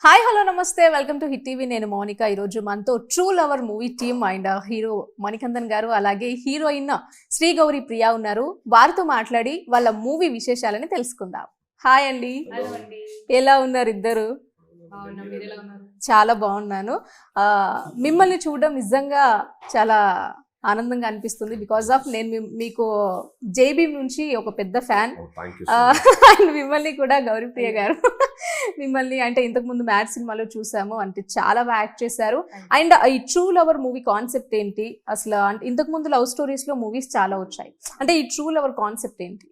Hi hello నమస్తే welcome to hit TV. నేను మౌనిక. ఈరోజు మనతో true lover movie team and hero Manikandan గారు, అలాగే హీరోయిన్ శ్రీ గౌరీ ప్రియా ఉన్నారు. వారితో మాట్లాడి వాళ్ళ మూవీ విశేషాలని తెలుసుకుందాం. హాయ్ అండి, ఎలా ఉన్నారు ఇద్దరు? చాలా బాగున్నాను. మిమ్మల్ని చూడడం నిజంగా చాలా ఆనందంగా అనిపిస్తుంది. బికాస్ ఆఫ్ నేను మీకు జేబీ నుంచి ఒక పెద్ద ఫ్యాన్. అండ్ మిమ్మల్ని కూడా గౌరీప్రియ గారు మిమ్మల్ని అంటే ఇంతకుముందు మ్యాడ్ సినిమాలో చూసాము, అంటే చాలా బాగా యాక్ట్ చేశారు. అండ్ ఈ ట్రూ లవర్ మూవీ కాన్సెప్ట్ ఏంటి అసలు? అంటే ఇంతకు ముందు లవ్ స్టోరీస్ లో మూవీస్ చాలా వచ్చాయి, అంటే ఈ ట్రూ లవర్ కాన్సెప్ట్ ఏంటి?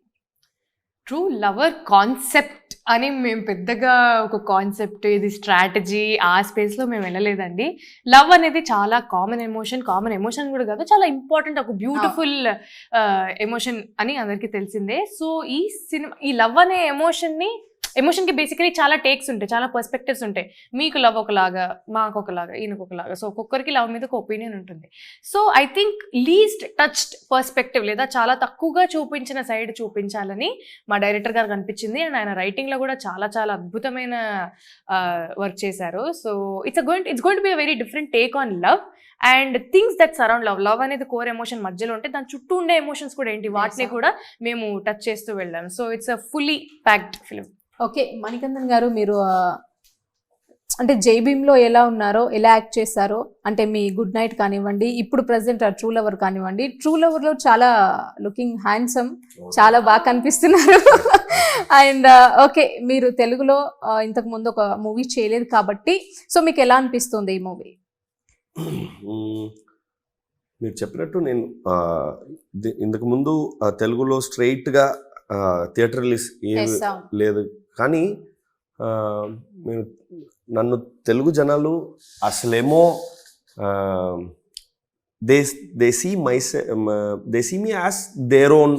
ట్రూ లవర్ కాన్సెప్ట్ అని మేము పెద్దగా ఒక కాన్సెప్ట్ ఇది స్ట్రాటజీ ఆ స్పేస్లో మేము వెళ్ళలేదండి. లవ్ అనేది చాలా కామన్ ఎమోషన్ కూడా కాదు, చాలా ఇంపార్టెంట్, ఒక బ్యూటిఫుల్ ఎమోషన్ అని అందరికీ తెలిసిందే. సో ఈ లవ్ అనే ఎమోషన్కి బేసికలీ చాలా టేక్స్ ఉంటాయి, చాలా పర్స్పెక్టివ్స్ ఉంటాయి. మీకు లవ్ ఒకలాగా, మాకు ఒకలాగా, ఈయనకు ఒకలాగా. సో ఒక్కొక్కరికి లవ్ మీద ఒక ఒపీనియన్ ఉంటుంది. So I think least touched perspective లేదా చాలా తక్కువగా చూపించిన సైడ్ చూపించాలని మా డైరెక్టర్ గారికి అనిపించింది. అండ్ ఆయన రైటింగ్లో కూడా చాలా చాలా అద్భుతమైన వర్క్ చేశారు. So it's going to be a very different take on love and things that surround love. Love అనేది కోర్ ఎమోషన్ మధ్యలో ఉంటే దాని చుట్టూ ఉండే ఎమోషన్స్ కూడా ఏంటి, వాటిని కూడా మేము టచ్ చేస్తూ వెళ్ళాం. So it's a fully packed film. Okay Manikandan గారు, మీరు అంటే జైభీమ్లో ఎలా ఉన్నారో, ఎలా యాక్ట్ చేశారో, అంటే మీ గుడ్ నైట్ కానివ్వండి, ఇప్పుడు ప్రెసెంట్ ట్రూ లవర్ కానివ్వండి, ట్రూ లవర్లో చాలా లుకింగ్ హ్యాండ్సమ్, చాలా బాగా కనిపిస్తున్నారు. అండ్ ఓకే, మీరు తెలుగులో ఇంతకు ముందు ఒక మూవీ చేయలేదు కాబట్టి సో మీకు ఎలా అనిపిస్తుంది ఈ మూవీ? మీరు చెప్పినట్టు నేను ఇంతకు ముందు తెలుగులో స్ట్రైట్గా థియేటర్ రిలీజ్ లేదు, కానీ నేను నన్ను తెలుగు జనాలు అసలేమో they see me as their own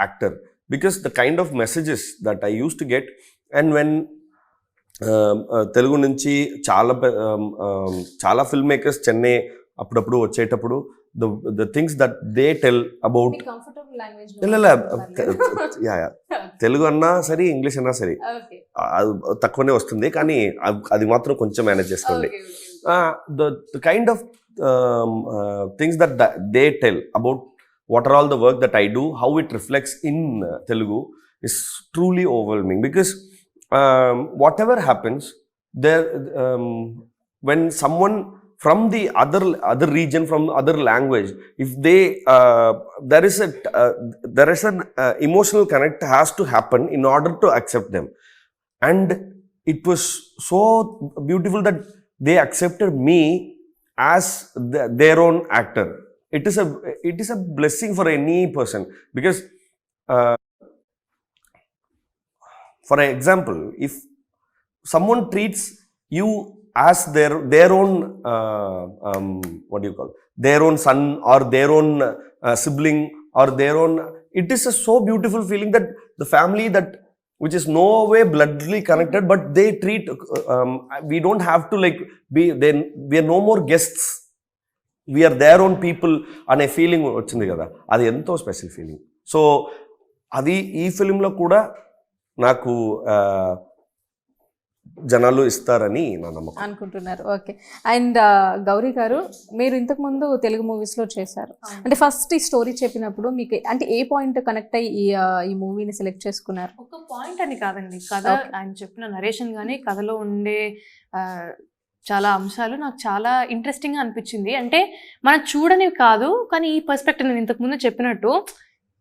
actor, because the kind of messages that I use to get. And when Telugu నుంచి చాలా ఫిల్మ్ మేకర్స్ చెన్నై అప్పుడప్పుడు వచ్చేటప్పుడు the things that they tell about Telugu అన్నా సరే, ఇంగ్లీష్ అన్నా సరే, తక్కువనే వస్తుంది, కానీ అది మాత్రం కొంచెం మేనేజ్ చేసుకోండి. the kind of things that they tell about what are all the work that I do, how it reflects in Telugu is truly overwhelming, because whatever happens there, when someone from the other region, from other language, if they there is an emotional connect has to happen in order to accept them. And it was so beautiful that they accepted me as their own actor. It is a blessing for any person, because for example, if someone treats you as their own what do you call, their own son or their own sibling or their own, it is a so beautiful feeling that the family that which is no way bloodly connected, but they treat we don't have to like be, then we are no more guests, we are their own people ane feeling ochindi kada, adi ento special feeling. So adi ee film lo kuda నాకు జనాలు ఇస్తారని నా నమ్మకం అనుకుంటున్నారు. Okay. And Gauri గారు, మీరు ఇంతకు ముందు తెలుగు మూవీస్లో చేశారు, అంటే ఫస్ట్ ఈ స్టోరీ చెప్పినప్పుడు మీకు అంటే ఏ పాయింట్ కనెక్ట్ అయ్యి ఈ మూవీని సెలెక్ట్ చేసుకున్నారు? ఒక పాయింట్ అని కాదండి, కథ ఆయన చెప్పిన నరేషన్ కానీ కథలో ఉండే చాలా అంశాలు నాకు చాలా ఇంట్రెస్టింగ్గా అనిపించింది. అంటే మనం చూడనివి కాదు, కానీ ఈ పర్స్పెక్టివ్ నేను ఇంతకుముందు చెప్పినట్టు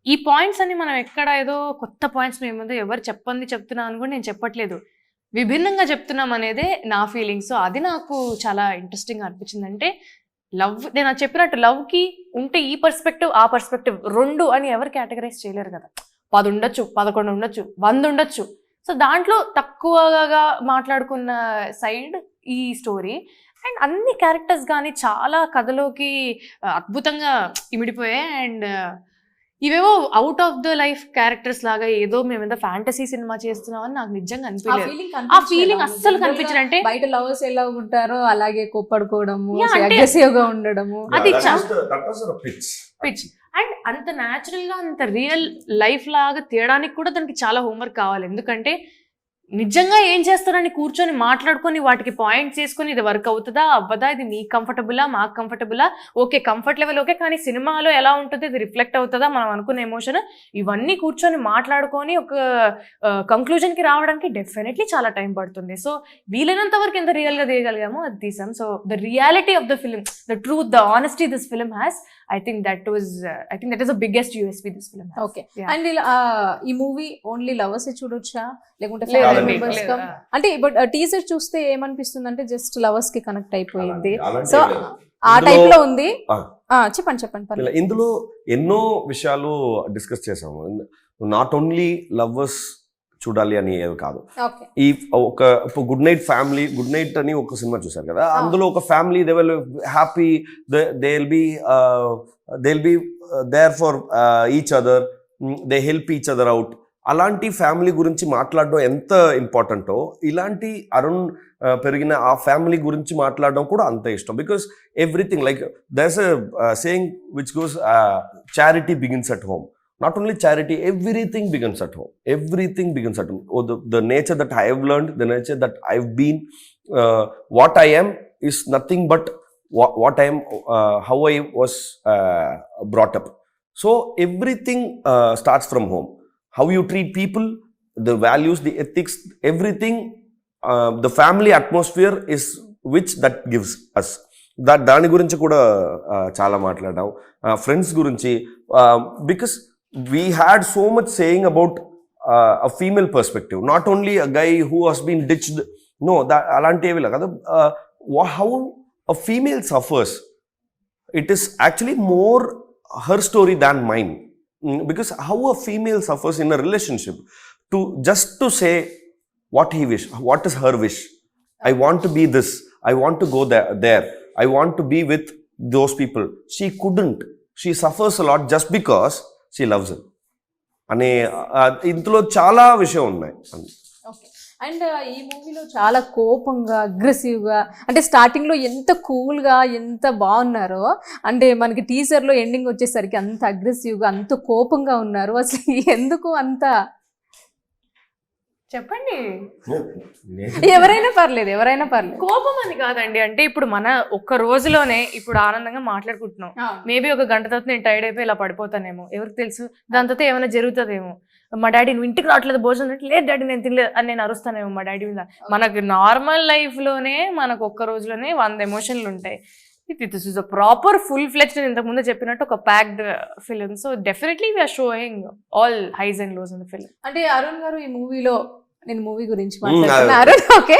ఈ పాయింట్స్ అని మనం ఎక్కడ ఏదో కొత్త పాయింట్స్ మేముందో ఎవరు చెప్తున్నాను అని కూడా నేను చెప్పట్లేదు, విభిన్నంగా చెప్తున్నాం అనేదే నా ఫీలింగ్స్. సో అది నాకు చాలా ఇంట్రెస్టింగ్గా అనిపించింది. అంటే లవ్, నేను చెప్పినట్టు లవ్కి ఉంటే ఈ పర్స్పెక్టివ్ ఆ పర్స్పెక్టివ్ రెండు అని ఎవరు కేటగరైజ్ చేయలేరు కదా. 10 ఉండొచ్చు, 11 ఉండొచ్చు, 100 ఉండొచ్చు. సో దాంట్లో తక్కువగా మాట్లాడుకున్న సైడ్ ఈ స్టోరీ. అండ్ అన్ని క్యారెక్టర్స్ కానీ చాలా కథలోకి అద్భుతంగా ఇమిడిపోయాయి. అండ్ ఇవేవో out of the life characters లాగా ఏదో మేము ఏదో ఫ్యాంటసీ సినిమా చేస్తున్నామని నాకు నిజంగా అనిపించలేదు. ఆ ఫీలింగ్ అస్సలు కనిపించదు. అంటే బయట లవర్స్ ఎలా ఉంటారో అలాగే కోప్పడుకోవడము, అగ్రెసివ్ గా ఉండడము, అది పిచ్. అండ్ అంత న్యాచురల్ గా అంత రియల్ లైఫ్ లాగా తీయడానికి కూడా దానికి చాలా హోంవర్క్ కావాలి. ఎందుకంటే నిజంగా ఏం చేస్తారని కూర్చొని మాట్లాడుకొని వాటికి పాయింట్స్ చేసుకొని ఇది వర్క్ అవుతుందా అవ్వదా, ఇది మీకు కంఫర్టబులా మాకు కంఫర్టబులా, ఓకే కంఫర్ట్ లెవెల్ ఓకే, కానీ సినిమాలో ఎలా ఉంటుంది, ఇది రిఫ్లెక్ట్ అవుతుందా మనం అనుకున్న ఎమోషన్, ఇవన్నీ కూర్చొని మాట్లాడుకొని ఒక కంక్లూజన్కి రావడానికి డెఫినెట్లీ చాలా టైం పడుతుంది. సో వీలైనంత వరకు ఎంత రియల్గా తీయగలిగామో అది తీసాం. So the reality of the film, the truth, the honesty this film has, I think that is the biggest USP this film has. Okay. Yeah. And ఈ మూవీ ఓన్లీ లవర్స్ చూడొచ్చా లేకుంటే లేదు, ఫ్యామిలీ లేదు, మెంబర్స్ లేదు. అంటే but teaser చూస్తే ఏమనిపిస్తుంది అంటే జస్ట్ లవర్స్ కి కనెక్ట్ అయిపోయింది. అలాంటి సో లేదు. ఆ ఇందులో- టైప్ లో ఉంది. ఆ. చెప్పండి పర్లేదు. ఇందులో ఎన్నో విషయాలు డిస్కస్ చేసాము. నాట్ ఓన్లీ లవర్స్ చూడాలి అని ఏది కాదు. ఓకే. ఈ ఒక good night family, good night అని ఒక సినిమా చూసారు కదా, అందులో ఒక family they will happy, they will be there for each other, they help each other out. అలాంటి ఫ్యామిలీ గురించి మాట్లాడడం ఎంత ఇంపార్టెంటో, ఇలాంటి అరుణ్ పెరిగిన ఆ ఫ్యామిలీ గురించి మాట్లాడడం కూడా అంత ఇష్టం. Because everything like there's a saying which goes charity begins at home. Not only charity, everything begins at home. Everything begins at home. Oh, the nature that I have learned, the nature that I've been, what I am is nothing but what I am, how I was brought up. So everything starts from home. How you treat people, the values, the ethics, everything, the family atmosphere is which that gives us. దాని గురించి కూడా చాలా మాట్లాడాం. Friends గురించి, because we had so much saying about a female perspective, not only a guy who has been ditched. No, that alantevi la kada, how a female suffers. It is actually more her story than mine, because how a female suffers in a relationship to just to say what he wish, what is her wish. I want to be this, I want to go there, I want to be with those people. She couldn't. She suffers a lot just because she loves him. అనే ఇందులో చాలా విషయం ఉన్నాయి. Okay. And ఈ మూవీలో చాలా కోపంగా, అగ్రెసివ్గా, అంటే స్టార్టింగ్లో ఎంత కూల్గా ఎంత బాగున్నారో, అంటే మనకి టీజర్లో ఎండింగ్ వచ్చేసరికి అంత అగ్రెసివ్గా అంత కోపంగా ఉన్నారు. అసలు ఎందుకు అంత? చెప్పండి. ఎవరైనా పర్లేదు. కోపం అని కాదండి, అంటే ఇప్పుడు మన ఒక్క రోజులోనే ఇప్పుడు ఆనందంగా మాట్లాడుకుంటున్నాం, మేబీ ఒక గంట తర్వాత నేను టైర్డ్ అయిపోయి ఇలా పడిపోతానేమో, ఎవరికి తెలుసు, దాని తర్వాత ఏమైనా జరుగుతుందేమో. మా డాడీ నువ్వు ఇంటికి రావట్లేదు భోజనం అంటే, లేదు డాడీ నేను తినలేదు అని నేను అరుస్తానేమో మా డాడీ మీద. మనకు నార్మల్ లైఫ్లోనే మనకు ఒక్క రోజులోనే 100 ఎమోషన్లు ఉంటాయి. This is a proper full fledged, నేను ఇంతకు ముందు చెప్పినట్టు ఒక packed film. So definitely we're showing all highs and lows in the film. అంటే అరుణ్ గారు ఈ మూవీలో, నేను మూవీ గురించి మాట్లాడుతున్నారు. ఓకే.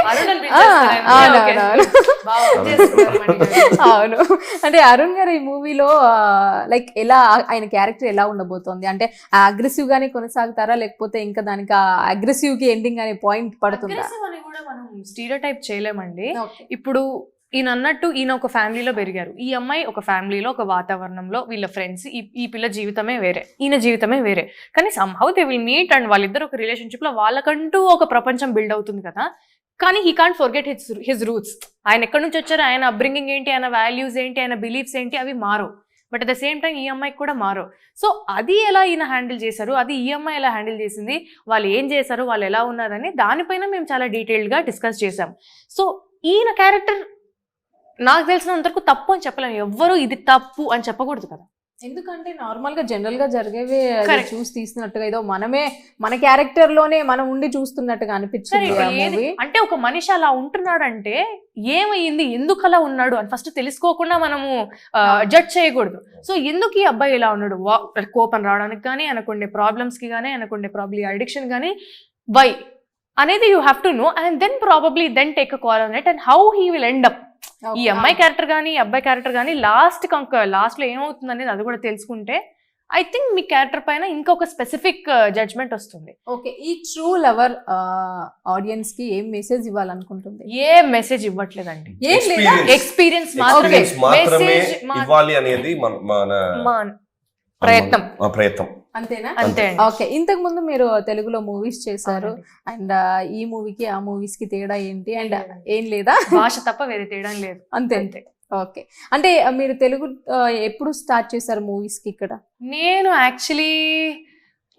అవును. అంటే అరుణ్ గారు ఈ మూవీలో లైక్ ఎలా, ఆయన క్యారెక్టర్ ఎలా ఉండబోతోంది? అంటే అగ్రెసివ్ గానే కొనసాగుతారా, లేకపోతే ఇంకా దానికి అగ్రెసివ్ కి ఎండింగ్ అనే పాయింట్ పడుతుందా? అని కూడా మనం స్టీరియోటైప్ చేయలేమండి. ఇప్పుడు ఈయన అన్నట్టు ఈయన ఒక ఫ్యామిలీలో పెరిగారు, ఈ అమ్మాయి ఒక ఫ్యామిలీలో ఒక వాతావరణంలో, వీళ్ళ ఫ్రెండ్స్, ఈ పిల్ల జీవితమే వేరే, ఈయన జీవితమే వేరే, కానీ somehow they will meet and వాళ్ళిద్దరు ఒక రిలేషన్షిప్ లో వాళ్ళకంటూ ఒక ప్రపంచం బిల్డ్ అవుతుంది కదా. కానీ he can't forget his roots. ఆయన ఎక్కడి నుంచి వచ్చారు, ఆయన అప్బ్రింగింగ్ ఏంటి, ఆయన వాల్యూస్ ఏంటి, ఆయన బిలీఫ్స్ ఏంటి, అవి మారు. But at the same time ఈ అమ్మాయికి కూడా మారు. సో అది ఎలా ఈయన హ్యాండిల్ చేశారు, అది ఈ అమ్మాయి ఎలా హ్యాండిల్ చేసింది, వాళ్ళు ఏం చేశారు, వాళ్ళు ఎలా ఉన్నారని దానిపైన మేము చాలా డీటెయిల్డ్గా డిస్కస్ చేసాం. సో ఈయన క్యారెక్టర్ నాకు తెలిసినంతవరకు తప్పు అని చెప్పలేము. ఎవ్వరు ఇది తప్పు అని చెప్పకూడదు కదా, ఎందుకంటే నార్మల్ గా జనరల్ గా జరిగేవి చూసి తీసినట్టుగా, ఏదో మనమే మన క్యారెక్టర్ లోనే మనం ఉండి చూస్తున్నట్టుగా అనిపించింది. అంటే ఒక మనిషి అలా ఉంటున్నాడంటే ఏమైంది, ఎందుకు అలా ఉన్నాడు అని ఫస్ట్ తెలుసుకోకుండా మనము జడ్జ్ చేయకూడదు. సో ఎందుకు ఈ అబ్బాయి ఇలా ఉన్నాడు, కోపం రావడానికి కానీ, అనుకునే ప్రాబ్లమ్స్ కి కానీ, అనుకునే ప్రాబ్లీ అడిక్షన్ కానీ, వై అనేది you have to know and then take a call on it and how he will end up. ఈ అమ్మాయి క్యారెక్టర్ కానీ, అబ్బాయి క్యారెక్టర్ కానీ లాస్ట్ లో ఏమవుతుంది అనేది అది కూడా తెలుసుకుంటే ఐ థింక్ మీ క్యారెక్టర్ పైన ఇంకొక స్పెసిఫిక్ జడ్జ్మెంట్ వస్తుంది. ఓకే. ఈ ట్రూ లవర్ ఆడియన్స్ కి ఏం మెసేజ్ ఇవ్వాలనుకుంటుంది? ఏ మెసేజ్ ఇవ్వట్లేదండి, ఎక్స్పీరియన్స్ ఇవ్వాలి అనేది మన ప్రయత్నం. అంతేనా? అంతే. ఓకే. ఇంతకు ముందు మీరు తెలుగులో మూవీస్ చేశారు, అండ్ ఈ మూవీకి ఆ మూవీస్ కి తేడా ఏంటి? అండ్ ఏం లేదా, భాష తప్ప వేరే తేడా లేదు. అంతే. ఓకే. అంటే మీరు తెలుగు ఎప్పుడు స్టార్ట్ చేశారు మూవీస్ కి ఇక్కడ?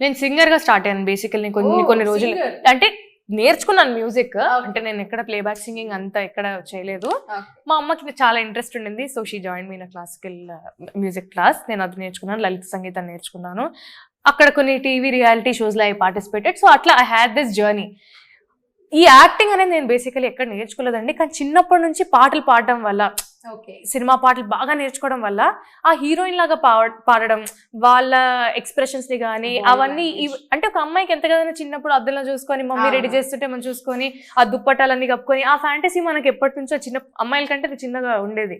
నేను సింగర్ గా స్టార్ట్ అయ్యాను బేసికల్లీ కొన్ని రోజులు. అంటే నేర్చుకున్నాను మ్యూజిక్. అంటే నేను ఎక్కడ ప్లేబ్యాక్ సింగింగ్ అంతా ఎక్కడ చేయలేదు. మా అమ్మకి చాలా ఇంట్రెస్ట్ ఉండింది, so she join me classical music class. నేను అది నేర్చుకున్నాను, లలిత సంగీతం నేర్చుకున్నాను. అక్కడ కొన్ని టీవీ రియాలిటీ షోస్లో ఐ పార్టిసిపేటెడ్. సో అట్లా ఐ హ్యాడ్ దిస్ జర్నీ. ఈ యాక్టింగ్ అనేది నేను బేసికలీ ఎక్కడ నేర్చుకోలేదండి, కానీ చిన్నప్పటి నుంచి పాటలు పాడడం వల్ల, సినిమా పాటలు బాగా నేర్చుకోవడం వల్ల ఆ హీరోయిన్ లాగా పాడడం, వాళ్ళ ఎక్స్ప్రెషన్స్ ని కానీ అవన్నీ అంటే ఒక అమ్మాయికి ఎంత కదైనా చిన్నప్పుడు అద్దంలో చూసుకొని మమ్మీ రెడీ చేస్తుంటే మనం చూసుకొని ఆ దుప్పటాలన్నీ కప్పుకొని ఆ ఫ్యాంటసీ మనకి ఎప్పటి నుంచో చిన్న అమ్మాయిల కంటే అది చిన్నగా ఉండేది.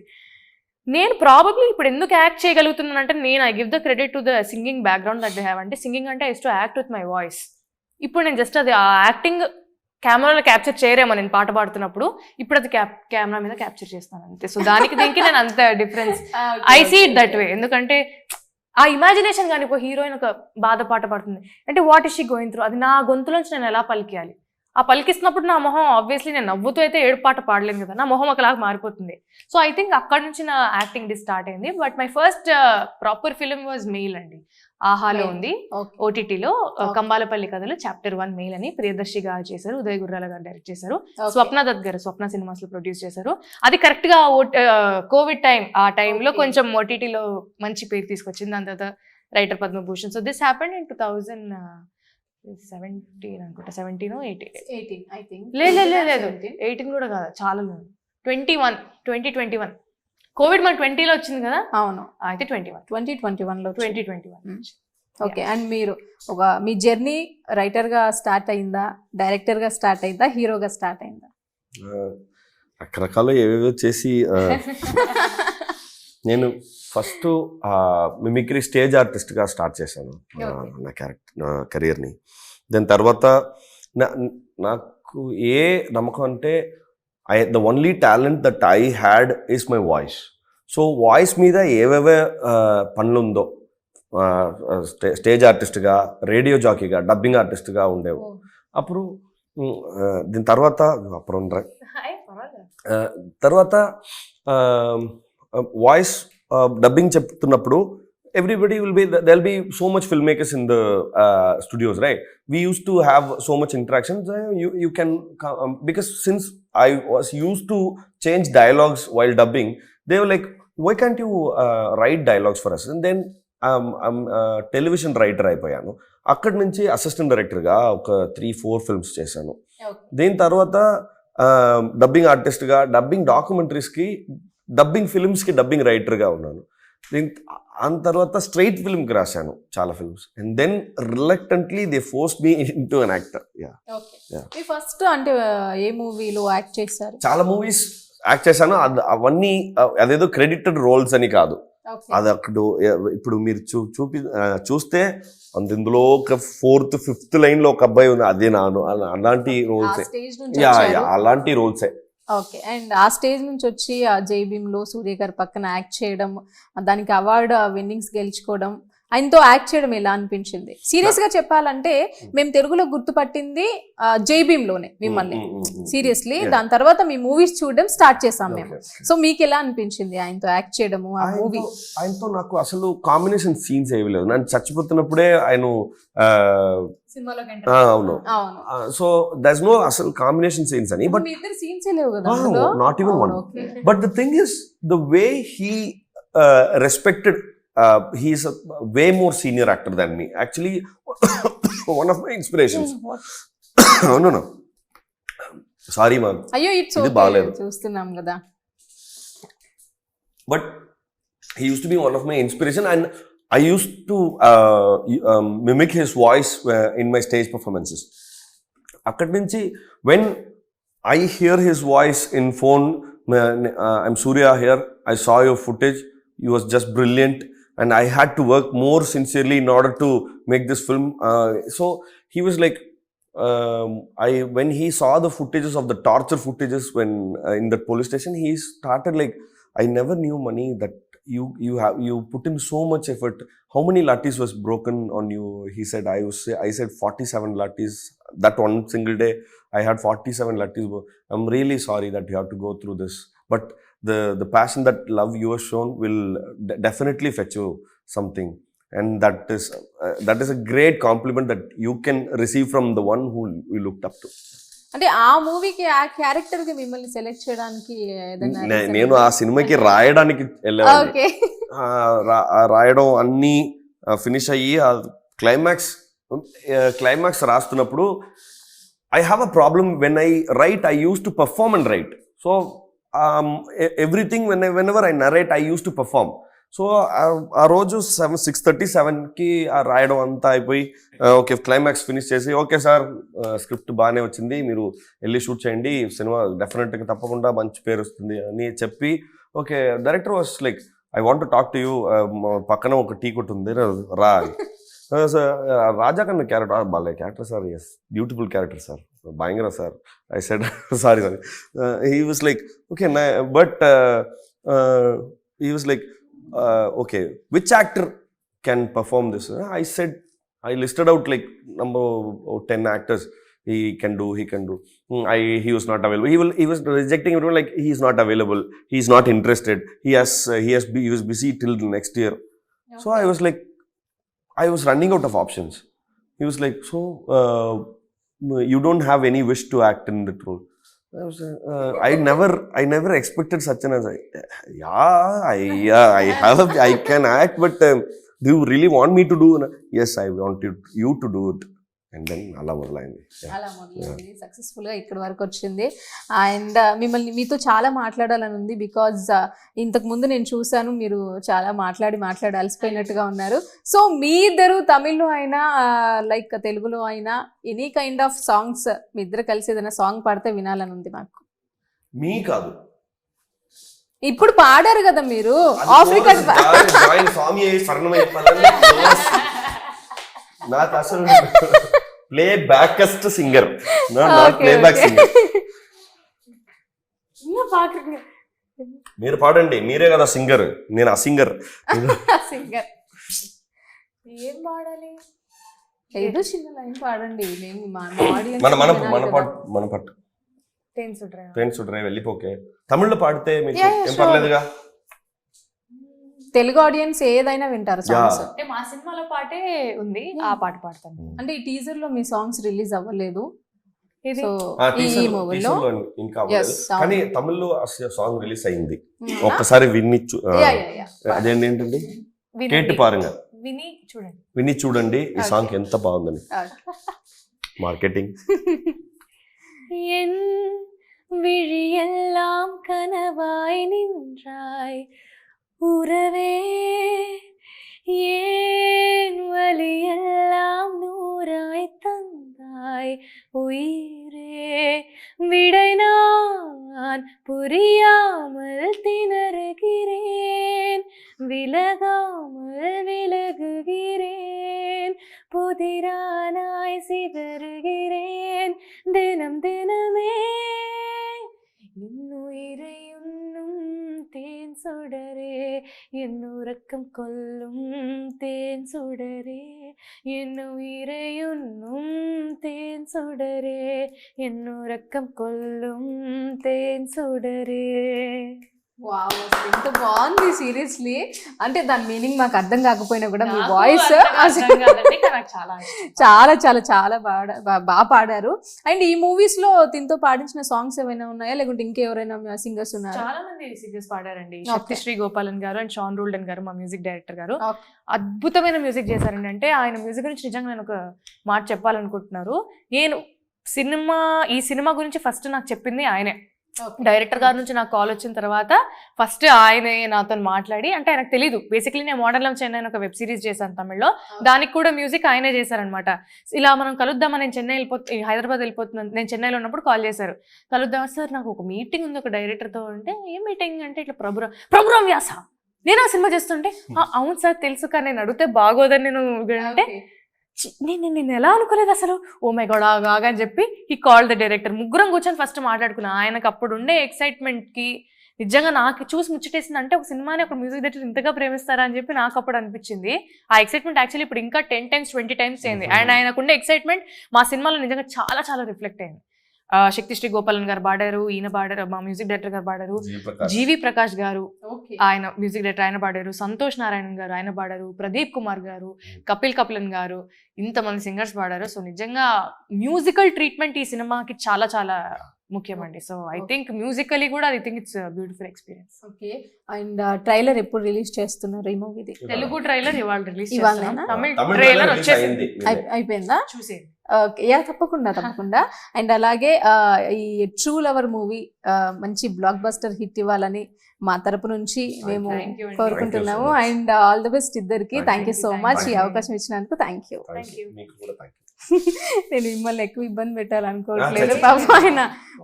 నేను ప్రాబబ్లీ ఇప్పుడు ఎందుకు యాక్ట్ చేయగలుగుతున్నాను అంటే నేను I give the credit to the singing background that they have. అంటే సింగింగ్ అంటే I to act with my voice. ఇప్పుడు నేను జస్ట్ అది ఆ యాక్టింగ్ కెమెరాలో క్యాప్చర్ చేయరేమో నేను పాట పాడుతున్నప్పుడు, ఇప్పుడు అది కెమెరా మీద క్యాప్చర్ చేస్తాను అంతే. సో దానికి దీనికి నేను అంత difference I see it that way. ఎందుకంటే ఆ ఇమాజినేషన్ కానీ ఒక హీరోయిన్ ఒక బాధ పాట పాడుతుంది అంటే what is she going through, అది నా గొంతులోంచి నేను ఎలా పలికియాలి. ఆ పలికిస్తున్నప్పుడు నా మొహం ఆబ్వియస్లీ నేను నవ్వుతూ అయితే ఏడు పాట పాడలేను కదా, నా మొహం ఒకలాగా మారిపోతుంది. సో ఐ థింక్ అక్కడ నుంచి నా యాక్టింగ్ స్టార్ట్ అయింది. But my first proper film was mail అండి. ఆహాలో ఉంది, ఓటీటీలో కంబాలపల్లి కథలు చాప్టర్ 1 మెయిల్ అని ప్రియదర్శి గారు చేశారు, ఉదయ్ గుర్రాల గారు డైరెక్ట్ చేశారు, స్వప్న దత్ గారు స్వప్న సినిమాస్ లో ప్రొడ్యూస్ చేశారు. అది కరెక్ట్ గా కోవిడ్ టైం, ఆ టైంలో కొంచెం ఓటీటీలో మంచి పేరు తీసుకొచ్చింది. దాని తర్వాత writer Padma Bhushan. So this happened in 2017 అనుకుంటా, 17 లేదు 18 కూడా కాదు, చాలా 2021 కోవిడ్ మనకు 20లో వచ్చింది కదా. అవును, అయితే 2021 ఓకే. అండ్ మీరు మీ జర్నీ రైటర్ గా స్టార్ట్ అయిందా, డైరెక్టర్ గా స్టార్ట్ అయిందా, హీరోగా స్టార్ట్ అయిందా? రకరకాల ఏవేవో చేసి నేను ఫస్ట్ మిమిక్రీ స్టేజ్ ఆర్టిస్ట్గా స్టార్ట్ చేశాను నా కెరియర్ని. దాని తర్వాత నాకు ఏ నమ్మకం అంటే the only talent that I had is my voice. So voice మీద ఏవేవే పనులు ఉందో, స్టేజ్ ఆర్టిస్ట్గా, రేడియో జాకీగా, డబ్బింగ్ ఆర్టిస్ట్గా ఉండేవి. అప్పుడు దీని తర్వాత వాయిస్ డబ్బింగ్ చెప్తున్నప్పుడు everybody will be there'll be so much filmmakers in the studios, right? We used to have so much interactions. You can because since I was used to change dialogues while dubbing, they were like, why can't you write dialogues for us? And then I'm television writer అయిపోయాను. అక్కడి నుంచి assistant డైరెక్టర్గా ఒక 3-4 films చేశాను. దీని తర్వాత dubbing ఆర్టిస్ట్గా, dubbing డాక్యుమెంటరీస్కి, డబ్బింగ్ ఫిల్మ్స్కి డబ్బింగ్ రైటర్గా ఉన్నాను. ఆ తర్వాత స్ట్రైట్ ఫిల్మ్కి రాశాను చాలా films. And then reluctantly they forced me into an actor. First అంటే ఏ మూవీలో యాక్ట్ చేశారు? చాలా మూవీస్ యాక్ట్ చేశాను. అవన్నీ అదేదో క్రెడిటెడ్ రోల్స్ అని కాదు. అది అక్కడ ఇప్పుడు మీరు చూస్తే ఇందులో ఒక 4th 5th లైన్ లో ఒక అబ్బాయి ఉంది, అదే నాను, అలాంటి రోల్సే. అలాంటి రోల్సే. ఓకే. అండ్ ఆ స్టేజ్ నుంచి వచ్చి ఆ జై భీమ్లో సూర్య గారి పక్కన యాక్ట్ చేయడం, దానికి అవార్డు విన్నింగ్స్ గెలుచుకోవడం, ఆయనతో యాక్ట్ చేయడం ఎలా అనిపించింది? సీరియస్ గా చెప్పాలంటే మేము తెలుగులో గుర్తుపట్టింది జై భీమ్లోనే మిమ్మల్ని, సీరియస్లీ. దాని తర్వాత మీ మూవీస్ చూడడం స్టార్ట్ చేసాం మేము. సో మీకు ఎలా అనిపించింది ఆయనతో యాక్ట్ చేయడము, ఆ మూవీ? ఆయనతో నాకు అసలు కాంబినేషన్ సీన్స్ ఏవి లేదు. నేను చచ్చిపోతున్నప్పుడే ఆయన అవును. సో దట్స్ నో అసలు కాంబినేషన్ సీన్స్ అని. But not even one. But the thing is the way he respected. He's a way more senior actor than me. Actually, one of my inspirations. No. Sorry, ma'am. Ayyo, it's okay. Chustunam kada. But he used to be one of my inspiration, and I used to mimic his voice in my stage performances. Akkad nunchi when I hear his voice in phone, I'm Surya here, I saw your footage, you was just brilliant. And I had to work more sincerely in order to make this film. So he was like, when he saw the footages of the torture footages when in the police station, he started like, I never knew Mani that you put in so much effort. How many lattis was broken on you? He said, I said 47 lattis. That one single day, I had 47 lattis. I'm really sorry that you have to go through this. But the passion, that love you have shown will definitely fetch you something. and that is a great compliment that you can receive from the one who you looked up to. అంటే ఆ మూవీకి ఆ character కి మిమ్మల్ని select చేయడానికి ఏదైనా నేను ఆ సినిమాకి రాయడానికి వెళ్ళాను. ఓకే. రాయడం అన్నీ ఫినిష్ అయ్యి ఆ క్లైమాక్స్ రాస్తున్నప్పుడు I have a problem when I write. I used to perform and write. So everything whenever I narrate, I used to perform. So ఆ రోజు 6:37కి రాయడం అంతా అయిపోయి ఓకే క్లైమాక్స్ ఫినిష్ చేసి ఓకే సార్ స్క్రిప్ట్ బాగానే వచ్చింది, మీరు వెళ్ళి షూట్ చేయండి, సినిమా డెఫినెట్గా తప్పకుండా మంచి పేరు వస్తుంది అని చెప్పి okay director was like I want to talk to you, పక్కన ఒక టీ కొట్టు ఉంది రా అని. రాజా కన్నా క్యారెక్టర్ బాగా character sir, yes beautiful character sir, భయంకర sir. I said sorry he was like okay but he was like okay, which actor can perform this? I said, I listed out like number 10 actors. He can do. He was not available. He was rejecting everyone like he is not available, he is not interested, he was busy till the next year. Okay. So I was like, I was running out of options. He was like, so you don't have any wish to act in that role? I never expected such an answer. I can act, but do you really want me to do? Yes, I wanted you to do it. And then అలా మొదలైంది. Successful గా ఇక్కడ వరకు వచ్చింది. And మీతో చాలా మాట్లాడాలని ఉంది, బికాజ్ ఇంతకు ముందు నేను చూసాను మీరు చాలా మాట్లాడి అలసిపోయినట్టుగా ఉన్నారు. సో మీ ఇద్దరు తమిళ్లో అయినా లైక్ తెలుగులో అయినా ఎనీ కైండ్ ఆఫ్ సాంగ్స్ మీ ఇద్దరు కలిసి ఏదైనా సాంగ్ పాడితే వినాలని ఉంది మాకు. మీ కాదు, ఇప్పుడు పాడారు కదా మీరు ఆఫ్రికా నాకు అసలు ప్లే బ్యాకస్ట్ singer, not play back singer. మీరు పాడండి, మీరే కదా సింగర్, నేను ఆ సింగర్. ఏం పాడాలి? ఏదో చిన్న లైన్ పాడండి. మన పట్టు ట్రైన్ సుడ్రై వెళ్ళిపోకే. తమిళ్లో పాడితే మీకు ఏం పర్లేదుగా, తెలుగు ఆడియన్స్ ఏదైనా వింటారు సాంగ్స్. అంటే మా సినిమాలో పాటే ఉంది, ఆ పాట పాడతాను. అంటే ఈ టీజర్ లో మీ సాంగ్స్ రిలీజ్ అవ్వలేదు, కానీ తమిళ్లో సాంగ్ రిలీజ్ అయింది. ఒక్కసారి అదేంటండి కేటు పారుంగ, విని చూడండి ఈ సాంగ్ ఎంత బాగుందని. మార్కెటింగ్. விழியெல்லாம் கனவாய் நின்றாய் உறவே, ஏன் வலியெல்லாம் நூறாய் தந்தாய் உயிரே, விடை நான் புரியாமல் திணறுகிறேன், விலகாமல் விலகுகிறேன், புதிரானாய் சிதறுகிறேன், தினம் தினமே என்னுயிரை உண்ணும் தேன் சுடரே, என் உறக்கம் கொல்லும் தேன் சுடரே, என்னுயிரை உண்ணும் தேன் சுடரே, என் உறக்கம் கொல்லும் தேன் சுடரே. వావ్, ఎంత బాగుంది సీరియస్లీ. అంటే దాని మీనింగ్ మాకు అర్థం కాకపోయినా కూడా మీ వాయిస్ చాలా చాలా చాలా బాగా పాడారు. అండ్ ఈ మూవీస్ లో దీంతో పాడించిన సాంగ్స్ ఏమైనా ఉన్నాయా, లేకుంటే ఇంకెవరైనా సింగర్స్ ఉన్నారా? చాలా మంది సింగర్స్ పాడారండి. శ్రీ గోపాలన్ గారు అండ్ షాన్ రూల్డన్ గారు మా మ్యూజిక్ డైరెక్టర్ గారు అద్భుతమైన మ్యూజిక్ చేశారండి. అంటే ఆయన మ్యూజిక్ గురించి నిజంగా నేను ఒక మాట చెప్పాలనుకుంటున్నారు. నేను ఈ సినిమా గురించి ఫస్ట్ నాకు చెప్పింది ఆయనే. డైరెక్టర్ గారి నుంచి నాకు కాల్ వచ్చిన తర్వాత ఫస్ట్ ఆయనే నాతో మాట్లాడి, అంటే ఆయనకు తెలీదు బేసిక్లీ నేను మోడర్న్ లవ్ చెన్నై ఒక వెబ్ సిరీస్ చేశాను తమిళ్లో, దానికి కూడా మ్యూజిక్ ఆయనే చేశారనమాట. ఇలా మనం కలుద్దామని, నేను హైదరాబాద్ వెళ్ళిపోతున్నాను, నేను చెన్నైలో ఉన్నప్పుడు కాల్ చేశారు, కలుద్దాం సార్ నాకు ఒక మీటింగ్ ఉంది ఒక డైరెక్టర్తో. అంటే ఏం మీటింగ్ అంటే ఇట్లా ప్రభురాం వ్యాస, నేను ఆ సినిమా చేస్తుంటే అవును సార్ తెలుసు, కానీ నేను అడిగితే బాగోదని నేను అంటే నేను ఎలా అనుకోలేదు అసలు, ఓ మై గాడ్ ఆగా అని చెప్పి ఈ కాల్ ద డైరెక్టర్. ముగ్గురం కూర్చొని ఫస్ట్ మాట్లాడుకున్నాను. ఆయనకు అప్పుడు ఉండే ఎక్సైట్మెంట్కి నిజంగా నాకు చూసి ముచ్చటేసింది. అంటే ఒక సినిమాని ఒక మ్యూజిక్ డైరెక్టర్ ఇంతగా ప్రేమిస్తారా అని చెప్పి నాకు అప్పుడు అనిపించింది. ఆ ఎక్సైట్మెంట్ యాక్చువల్లీ ఇప్పుడు ఇంకా 10 times 20 times అయింది. అండ్ ఆయనకుండే ఎక్సైట్మెంట్ మా సినిమాలో నిజంగా చాలా చాలా రిఫ్లెక్ట్ అయింది. శక్తి శ్రీ గోపాలన్ గారు పాడారు, ఈయన పాడారు, మా మ్యూజిక్ డైరెక్టర్ గారు పాడారు, జీవి ప్రకాష్ గారు ఆయన మ్యూజిక్ డైరెక్టర్ ఆయన పాడారు, సంతోష్ నారాయణన్ గారు ఆయన పాడారు, ప్రదీప్ కుమార్ గారు, కపిల్ కపిలన్ గారు, ఇంతమంది సింగర్స్ పాడారు. సో నిజంగా మ్యూజికల్ ట్రీట్మెంట్ ఈ సినిమాకి చాలా చాలా ముఖ్యమండి. సో ఐ థింక్ మ్యూజికలీ కూడా I think it's beautiful experience. Okay. And trailer ఎప్పుడు రిలీజ్ చేస్తున్నారు ఈ మూవీది? తెలుగు ట్రైలర్ ఇవాళ రిలీజ్ ఇవాళ తమిళ ట్రైలర్ వచ్చేసింది, అయిపోయిందా? చూసేయండి. ఓకే, యా తప్పకుండా. అండ్ అలాగే ఈ ట్రూ లవర్ మూవీ మంచి బ్లాక్ బస్టర్ హిట్ ఇవ్వాలని మా తరపు నుంచి మేము Thank you అండి. కోరుకుంటున్నాము. Thank you so much. And all the best ఇద్దరికి. Thank you so Thank much you. ఈ అవకాశం ఇచ్చినందుకు. Thank you. Thank you. మీకు కూడా thank you. నేను మిమ్మల్ని ఎక్కువ ఇబ్బంది పెట్టాలనుకోవట్లేదు, Ah, పాపం ఆయన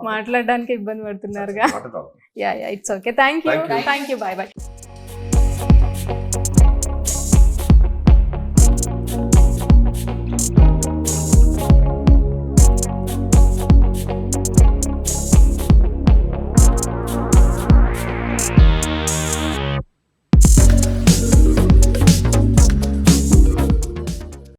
మాట్లాడడానికి ఇబ్బంది పడుతున్నారుగా. Not at all. Yeah it's okay. Thank you. Thank you. Thank you. Bye.